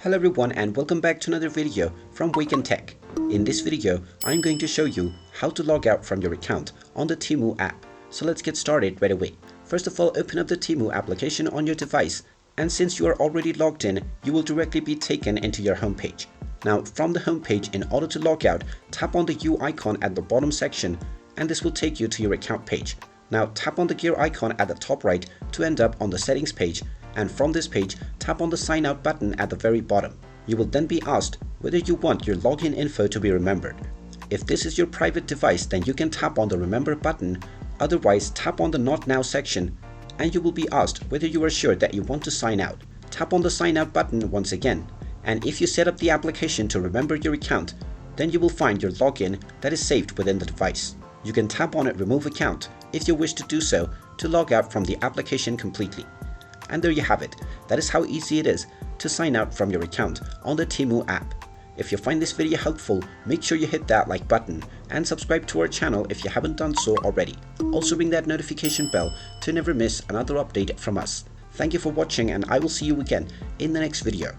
Hello everyone and welcome back to another video from Wake&Tech. In this video, I'm going to show you how to log out from your account on the Temu app. So let's get started right away. First of all, open up the Temu application on your device, and since you are already logged in, you will directly be taken into your homepage. Now from the homepage, in order to log out, tap on the U icon at the bottom section and this will take you to your account page. Now tap on the gear icon at the top right to end up on the settings page, and from this page, tap on the sign out button at the very bottom. You will then be asked whether you want your login info to be remembered. If this is your private device, then you can tap on the remember button, otherwise tap on the not now section and you will be asked whether you are sure that you want to sign out. Tap on the sign out button once again, and if you set up the application to remember your account, then you will find your login that is saved within the device. You can tap on it remove account if you wish to do so to log out from the application completely. And there you have it. That is how easy it is to sign out from your account on the Temu app. If you find this video helpful, make sure you hit that like button and subscribe to our channel if you haven't done so already. Also ring that notification bell to never miss another update from us. Thank you for watching and I will see you again in the next video.